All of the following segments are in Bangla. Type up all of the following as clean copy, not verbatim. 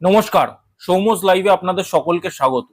নমস্কার। সৌমস লাইভে আপনাদের সকলকে স্বাগত।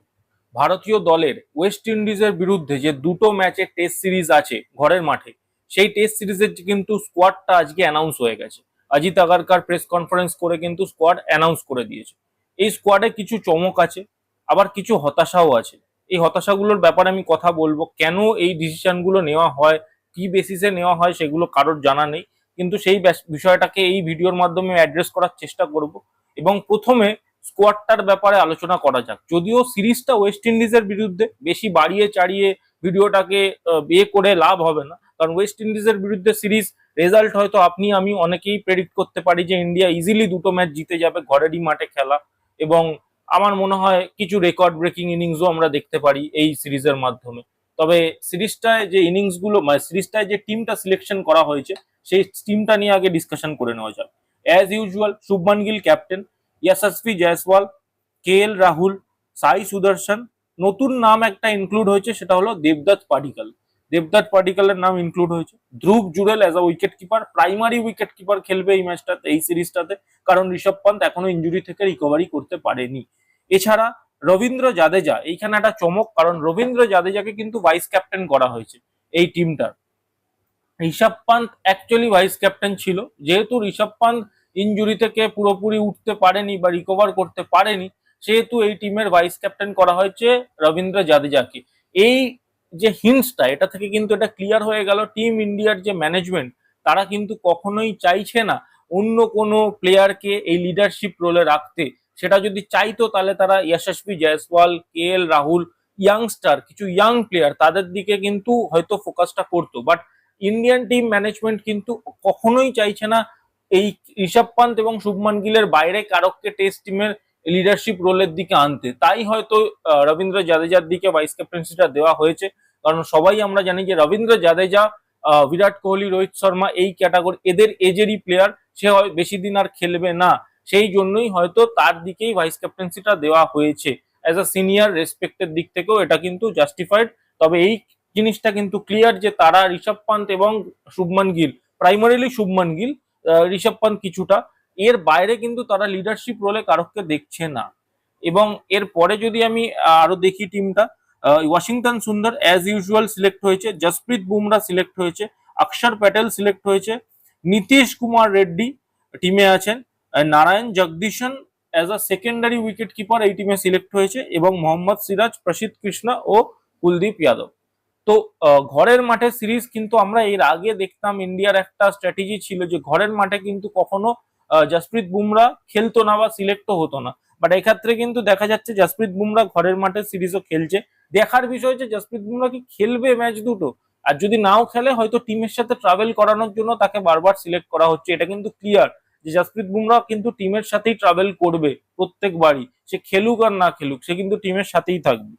ভারতীয় দলের ওয়েস্ট ইন্ডিজের বিরুদ্ধে যে দুটো ম্যাচের টেস্ট সিরিজ আছে ঘরের মাঠে, সেই টেস্ট সিরিজের কিন্তু স্কোয়াডটা আজকে অ্যানাউন্স হয়ে গেছে। অজিত আগারকার প্রেস কনফারেন্স করে কিন্তু স্কোয়াড অ্যানাউন্স করে দিয়েছে। এই স্কোয়াডে কিছু চমক আছে, আবার কিছু হতাশাও আছে। এই হতাশাগুলোর ব্যাপারে আমি কথা বলবো, কেন এই ডিসিশনগুলো নেওয়া হয়, কি বেসিসে নেওয়া হয় সেগুলো কারোর জানা নেই, কিন্তু সেই বিষয়টাকে এই ভিডিওর মাধ্যমে অ্যাড্রেস করার চেষ্টা করব। এবং প্রথমে স্কোয়াডটার ব্যাপারে আলোচনা করা যাক। যদিও সিরিজটা ওয়েস্ট ইন্ডিজের বিরুদ্ধে, বেশি বাড়িয়ে চাড়িয়ে ভিডিওটাকে বিয়ে করে লাভ হবে না, কারণ ওয়েস্ট ইন্ডিজের বিরুদ্ধে সিরিজ রেজাল্ট হয়তো আপনি আমি অনেকেই প্রেডিক্ট করতে পারি যে ইন্ডিয়া ইজিলি দুটো ম্যাচ জিতে যাবে, ঘরেরই মাঠে খেলা। এবং আমার মনে হয় কিছু রেকর্ড ব্রেকিং ইনিংসও আমরা দেখতে পারি এই সিরিজের মাধ্যমে। তবে সিরিজটায় যে ইনিংসগুলো, মানে সিরিজটায় যে টিমটা সিলেকশন করা হয়েছে, সেই টিমটা নিয়ে আগে ডিসকাশন করে নেওয়া যাক। As usual Shubman Gill captain, Yashasvi Jaiswal, K L Rahul, Sai Sudharsan. নতুন নাম একটা ইনক্লুড হয়েছে, সেটা হলো দেবদত্ত পাডিক্কল। দেবদত্ত পাডিক্কলের নাম ইনক্লুড হয়েছে। Dhruv Jurel as a wicket keeper, primary wicket keeper খেলবে এই ম্যাচটাতে, এই সিরিজটাতে, কারণ ঋষভ পান্ত এখনো ইঞ্জুরি থেকে রিকভারি করতে পারেনি। এছাড়া রবীন্দ্র জাদেজা, এইখানে একটা চমক, কারণ রবীন্দ্র জাদেজাকে কিন্তু ভাইস ক্যাপ্টেন করা হয়েছে এই টিমটার। Rishabh Pant actually vice captain ছিল, যেহেতু ঋষভ পান্ত ইনজুরি থেকে পুরোপুরি উঠতে পারেনি বা রিকভার করতে পারেনি, সেহেতু এই টিমের ভাইস ক্যাপ্টেন করা হয়েছে রবীন্দ্র জাদেজাকে। এই যে হিন্টসটা, এটা থেকে কিন্তু এটা ক্লিয়ার হয়ে গেল টিম ইন্ডিয়ার যে ম্যানেজমেন্ট, তারা কিন্তু কখনোই চাইছে না অন্য কোনো প্লেয়ারকে এই লিডারশিপ রোলে রাখতে। সেটা যদি চাইতো তাহলে তারা যশস্বী Jaiswal, K L Rahul, youngster কিছু ইয়াং প্লেয়ার, তাদের দিকে কিন্তু হয়তো ফোকাসটা করতো। বাট ইন্ডিয়ান টিম ম্যানেজমেন্ট কিন্তু কখনোই চাইছে না এই ঋষভ পান্ত এবং শুভমান গিলের বাইরে কারককে টেস্ট টিমের লিডারশিপ রোলের দিকে আনতে। তাই হয়তো রবীন্দ্র জাদেজার দিকে ভাইস ক্যাপ্টেন্সিটা দেওয়া হয়েছে। কারণ সবাই আমরা জানি যে রবীন্দ্র জাদেজা, বিরাট কোহলি, রোহিত শর্মা, এই ক্যাটাগরি এদের এজেরই প্লেয়ার, সে হয় বেশি দিন আর খেলবে না। সেই জন্যই হয়তো তার দিকেই ভাইস ক্যাপ্টেন্সিটা দেওয়া হয়েছে। অ্যাজ আ সিনিয়র রেসপেক্টের দিক থেকেও এটা কিন্তু জাস্টিফাইড। তবে এই জিনিসটা কিন্তু ক্লিয়ার যে তারা ঋষভ পান্ত এবং শুভমান গিল, প্রাইমারিলি শুভমান গিল, ঋষভ পান্ত কিছুটা, এর বাইরে কিন্তু তারা লিডারশিপ রোলে কারককে দেখছে না। এবং এর পরে যদি আমি আরো দেখি টিমটা, ওয়াশিংটন সুন্দর অ্যাজ ইউজুয়াল সিলেক্ট হয়েছে, জসপ্রীত বুমরা সিলেক্ট হয়েছে, অক্ষর প্যাটেল সিলেক্ট হয়েছে, নীতিশ কুমার রেড্ডি টিমে আছেন, Narayan Jagdishan as a secondary wicket keeper এই টিমে সিলেক্ট হয়েছে, এবং মোহাম্মদ সিরাজ, প্রসিদ্ধ কৃষ্ণা ও কুলদীপ যাদব। তো ঘরের মাঠে সিরিজ কিন্তু আমরা এর আগে দেখতাম ইন্ডিয়ার একটা স্ট্র্যাটেজি ছিল যে ঘরের মাঠে কিন্তু কখনো জসপ্রীত বুমরা খেলতো না বা সিলেক্টও হতো না। বাট এক্ষেত্রে কিন্তু দেখা যাচ্ছে জসপ্রীত বুমরা ঘরের মাঠে সিরিজও খেলছে। দেখার বিষয় হচ্ছে জসপ্রীত বুমরা কি খেলবে ম্যাচ দুটো, আর যদি নাও খেলে হয়তো টিমের সাথে ট্রাভেল করানোর জন্য তাকে বারবার সিলেক্ট করা হচ্ছে। এটা কিন্তু ক্লিয়ার যে জসপ্রীত বুমরা কিন্তু টিমের সাথেই ট্রাভেল করবে প্রত্যেকবারই, সে খেলুক আর না খেলুক, সে কিন্তু টিমের সাথেই থাকবে।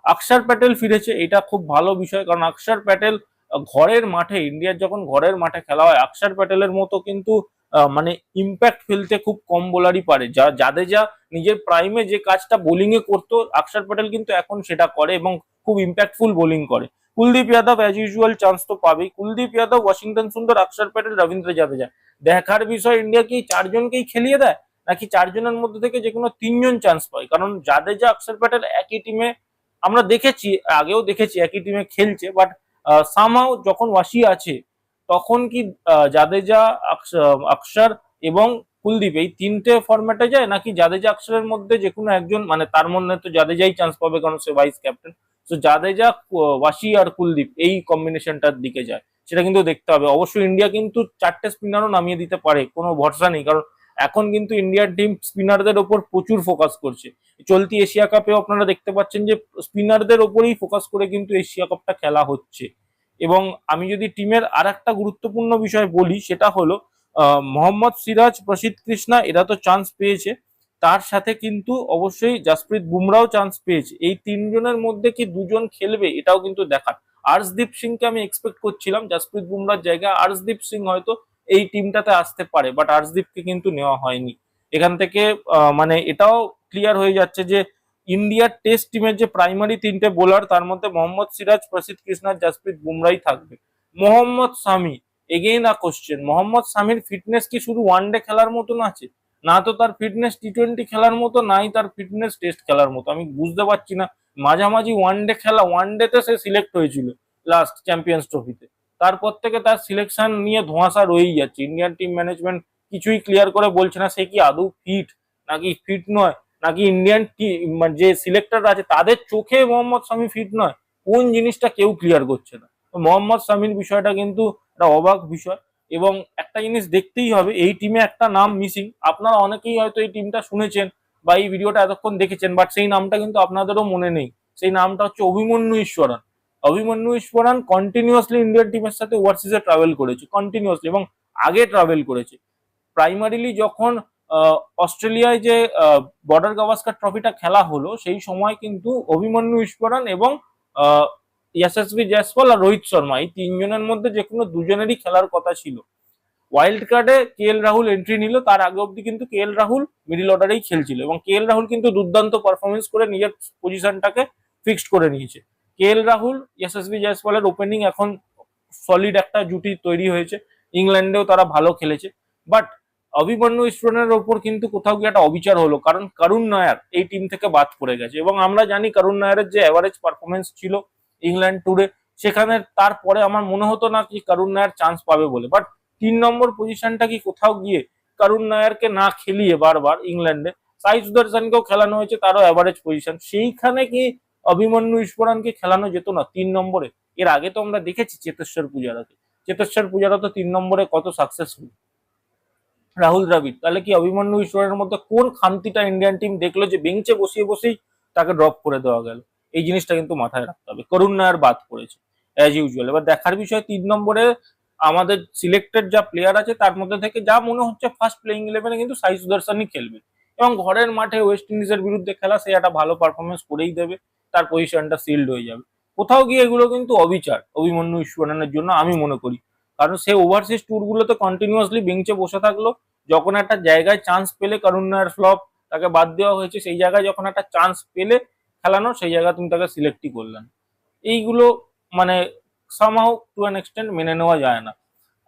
অক্ষর প্যাটেল ফিরেছে, এটা খুব ভালো বিষয়, কারণ অক্ষর প্যাটেল ঘরের মাঠে, ইন্ডিয়ার যখন ঘরের মাঠে খেলা হয়, অক্ষর প্যাটেলের মতো কিন্তু মানে ইম্প্যাক্ট ফেলতে খুব কম বোলারই পারে। জাদেজা নিজের প্রাইমে যে কাজটা বোলিং এ করতো, অক্ষর প্যাটেল কিন্তু এখন সেটা করে এবং খুব ইম্প্যাক্টফুল বোলিং করে। Kuldeep Yadav as usual chance তো পাবেই। কুলদীপ যাদব, ওয়াশিংটন সুন্দর, অক্ষর প্যাটেল, রবীন্দ্র জাদেজা। দেখার বিষয় ইন্ডিয়া কি চারজনকেই খেলিয়ে দেয়, নাকি চারজনের মধ্যে থেকে যে কোনো তিনজন চান্স পায়। কারণ জাদেজা, অক্ষর প্যাটেল একই টিমে আমরা দেখেছি, আগেও দেখেছি একই টিমে খেলছে। বাট সামহাও যখন ওয়াশি আছে, তখন কি জাদেজা, অক্ষর এবং কুলদীপ এই তিনটে ফরম্যাটে যায়, নাকি জাদেজা অক্ষরের মধ্যে যে কোনো একজন, মানে তার মধ্যে তো জাদেজাই চান্স পাবে কারণ সে ভাইস ক্যাপ্টেন। তো জাদেজা, ওয়াশি আর কুলদীপ এই কম্বিনেশনটার দিকে যায়, সেটা কিন্তু দেখতে হবে। অবশ্যই ইন্ডিয়া কিন্তু চারটে স্পিনারও নামিয়ে দিতে পারে, কোনো ভরসা নেই, কারণ এখন কিন্তু ইন্ডিয়ার টিম স্পিনারদের ওপর প্রচুর ফোকাস করছে। চলতি এশিয়া কাপেও আপনারা দেখতে পাচ্ছেন যে স্পিনারদের ওপরেই ফোকাস করে কিন্তু এশিয়া কাপটা খেলা হচ্ছে। এবং আমি যদি টিমের আর একটা গুরুত্বপূর্ণ বিষয় বলি, সেটা হলো মোহাম্মদ সিরাজ, প্রসিদ্ধ কৃষ্ণা, এরা তো চান্স পেয়েছে, তার সাথে কিন্তু অবশ্যই জসপ্রীত বুমরাও চান্স পেয়েছে। এই তিনজনের মধ্যে কি দুজন খেলবে, এটাও কিন্তু দেখার। আর্শদীপ সিংকে আমি এক্সপেক্ট করছিলাম জসপ্রীত বুমরার জায়গায়, আর্শদীপ সিং হয়তো এই টিমটাতে আসতে পারে, বাট আর্শদীপকে কিন্তু নেওয়া হয়নি। এখান থেকে মানে এটাও ক্লিয়ার হয়ে যাচ্ছে যে ইন্ডিয়ার টেস্ট টিমের যে প্রাইমারি তিনটে বোলার, তার মধ্যে মোহাম্মদ সিরাজ, প্রসিদ্ধ কৃষ্ণা, জসপ্রীত বুমরাই থাকবে। Mohammed Shami, again a question, Mohammed শামির ফিটনেস কি শুধু ওয়ানডে খেলার মতন আছে, না তো তার ফিটনেস টি-20 খেলার মতো, নাই তার ফিটনেস টেস্ট খেলার মতো। আমি বুঝতে পারছি না। মাঝামাঝি ওয়ানডে খেলা, ওয়ানডেতে সে সিলেক্ট হয়েছিল লাস্ট চ্যাম্পিয়ন্স ট্রফিতে, তারপর থেকে তার সিলেকশন নিয়ে ধোঁয়াশা রয়েই যাচ্ছে। ইন্ডিয়ান টিম ম্যানেজমেন্ট কিছুই ক্লিয়ার করে বলছে না সে কি আদৌ ফিট নাকি ফিট নয়, নাকি ইন্ডিয়ান যে সিলেক্টর আছে তাদের চোখে মোহাম্মদ শামি ফিট নয়, কোন জিনিসটা কেউ ক্লিয়ার করছে না। তো মোহাম্মদ শামির বিষয়টা কিন্তু একটা অবাক বিষয়। এবং একটা জিনিস দেখতেই হবে, এই টিমে একটা নাম মিসিং। আপনারা অনেকেই হয়তো এই টিমটা শুনেছেন বা এই ভিডিওটা এতক্ষণ দেখেছেন, বাট সেই নামটা কিন্তু আপনাদেরও মনে নেই। সেই নামটা হচ্ছে অভিমন্যু ঈশ্বরন। অভিমন্যু ঈশ্বরন কন্টিনিউয়াসলি ইন্ডিয়ান টিমের সাথে ওভারসিজে ট্রাভেল করেছে, কন্টিনিউয়াসলি, এবং আগে ট্রাভেল করেছে। প্রাইমারিলি যখন অস্ট্রেলিয়ায় যে বর্ডার গাভাস্কার ট্রফিটা খেলা হলো, সেই সময় কিন্তু অভিমন্যু ঈশ্বরন এবং ইয়াশস্বী জয়সওয়াল আর রোহিত শর্মা, এই তিনজনের মধ্যে যে কোনো দুজনেরই খেলার কথা ছিল। ওয়াইল্ড কার্ডে কে এল রাহুল এন্ট্রি নিল, তার আগে অব্দি কিন্তু কে এল রাহুল মিডিল অর্ডারেই খেলছিল, এবং কে এল রাহুল কিন্তু দুর্দান্ত পারফরমেন্স করে নিজের পজিশনটাকে ফিক্সড করে নিয়েছে। কে এল রাহুল, ইয়াশস্বী জয়সওয়ালের ওপেনিং এখন সলিড একটা জুটি তৈরি হয়েছে। ইংল্যান্ডেও তারা ভালো খেলেছে, বাট অভিমন্যু ঈশ্বরনের ওপর কিন্তু কোথাও গিয়ে একটা অবিচার হলো, কারণ করুণ নায়ার এই টিম থেকে বাদ পড়ে গেছে। এবং আমরা জানি করুণ নায়ারের যে অ্যাভারেজ পারফরমেন্স ছিল ইংল্যান্ড ট্যুরে, সেখানে তারপরে আমার মনে হতো না কি করুণ নায়ার চান্স পাবে বলে। বাট 3 নম্বর পজিশনটা কি কোথাও গিয়ে করুণ নায়ারকে না খেলিয়ে বারবার ইংল্যান্ডে সাই সুদর্শনকেও খেলানো হয়েছে, তারও অ্যাভারেজ পজিশন, সেইখানে কি অভিমন্যু ঈশ্বরনকে খেলানো যেত না 3 নম্বরে? এর আগে তো আমরা দেখেছি চেতেশ্বর পূজারাকে, চেতেশ্বর পূজারা তো 3 নম্বরে কত সাকসেসফুল। রাহুল দ্রাবিড়, তাহলে কি অভিমন্যু ঈশ্বরের মধ্যে কোন খামতিটা ইন্ডিয়ান টিম দেখলো যে বেঞ্চে বসিয়ে বসেই তাকে ড্রপ করে দেওয়া গেল? এই জিনিসটা কিন্তু মাথায় রাখতে হবে। করুণ নায়ার বাদ পড়েছে অ্যাজ ইউজুয়াল। এবার দেখার বিষয় 3 নম্বরে আমাদের সিলেক্টেড যা প্লেয়ার আছে তার মধ্যে থেকে যা মনে হচ্ছে ফার্স্ট প্লেইং ইলেভেনে কিন্তু সাই সুদর্শনই খেলবে, এবং ঘরের মাঠে ওয়েস্ট ইন্ডিজের বিরুদ্ধে খেলা, সে একটা ভালো পারফরমেন্স করেই দেবে, তার পজিশনটা সিল্ড হয়ে যাবে। কোথাও গিয়ে এগুলো কিন্তু অবিচার অভিমন্যু ঈশ্বরনের জন্য আমি মনে করি, কারণ সে ওভারসিজ ট্যুরগুলোতে কন্টিনিউয়াসলি বেঞ্চে বসে থাকলো। যখন একটা জায়গায় চান্স পেলে, করুণ নায়ার ফ্লপ, তাকে বাদ দেওয়া হয়েছে, সেই জায়গায় যখন একটা চান্স পেলে খেলানো, সেই জায়গায় তুমি তাকে সিলেক্টই করলেন। এইগুলো মানে সামহাউ টু অ্যান এক্সটেন্ট মেনে নেওয়া যায় না।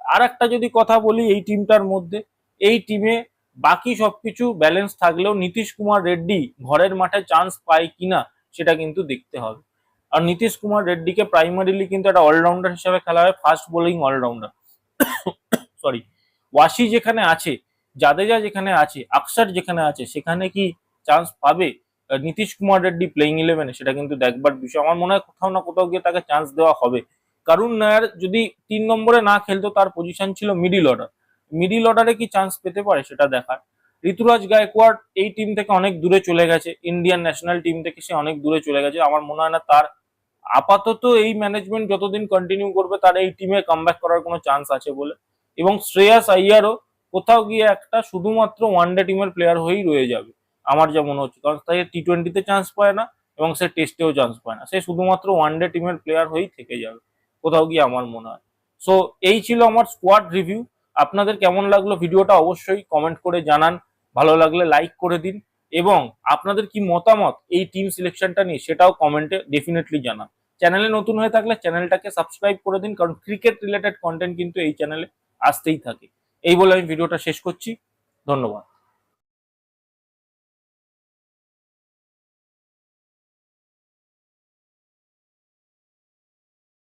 আর একটা যদি কথা বলি এই টিমটার মধ্যে, এই টিমে বাকি সবকিছু ব্যালেন্স থাকলেও নীতিশ কুমার রেড্ডি ঘরের মাঠে চান্স পায় কিনা সেটা কিন্তু দেখতে হবে। আর নীতিশ কুমার রেড্ডিকে প্রাইমারিলি কিন্তু একটা অলরাউন্ডার হিসেবে খেলা হয়, ফাস্ট বোলিং অলরাউন্ডার। সরি, ওয়াসি যেখানে আছে, জাদেজা যেখানে আছে, আকসার যেখানে আছে, সেখানে কি চান্স পাবে নীতিশ কুমার রেড্ডি প্লেইং ইলেভেনে? সেটা কিন্তু দেখবার বিষয়। আমার মনে হয় কোথাও না কোথাও গিয়ে তাকে চান্স দেওয়া হবে। করুণ নায়ার যদি 3 নম্বরে না খেলতো, তার পজিশন ছিল মিডিল অর্ডার, মিডিল অর্ডারে কি চান্স পেতে পারে সেটা দেখার। ঋতুরাজ গায়কোয়াড় এই টিম থেকে অনেক দূরে চলে গেছে, ইন্ডিয়ান ন্যাশনাল টিম থেকে সে অনেক দূরে চলে গেছে। আমার মনে হয় না তার আপাতত এই ম্যানেজমেন্ট যতদিন কন্টিনিউ করবে তার এই টিমে কামব্যাক করার কোনো চান্স আছে বলে। এবং শ্রেয়াস আইয়ারও কোথাও গিয়ে একটা শুধুমাত্র ওয়ানডে টিমের প্লেয়ার হয়েই রয়ে যাবে আমার যা মনে হচ্ছে, কারণ তাই টি-20তে চান্স পায় না এবং সে টেস্টেও চান্স পায় না, সে শুধুমাত্র ওয়ানডে টিমের প্লেয়ার হয়েই থেকে যাবে কোথাও গিয়ে আমার মনে হয়। সো এই ছিল আমার স্কোয়াড রিভিউ। আপনাদের কেমন লাগলো ভিডিওটা অবশ্যই কমেন্ট করে জানান, ভালো লাগলে লাইক করে দিন, এবং আপনাদের কি মতামত এই টিম সিলেকশনটা নিয়ে সেটাও কমেন্টে ডেফিনেটলি জানান। চ্যানেলে নতুন হয়ে থাকলে চ্যানেলটাকে সাবস্ক্রাইব করে দিন, কারণ ক্রিকেট রিলেটেড কন্টেন্ট কিন্তু এই চ্যানেলে আসতেই থাকে। এই বলে আমি ভিডিওটা শেষ করছি, ধন্যবাদ।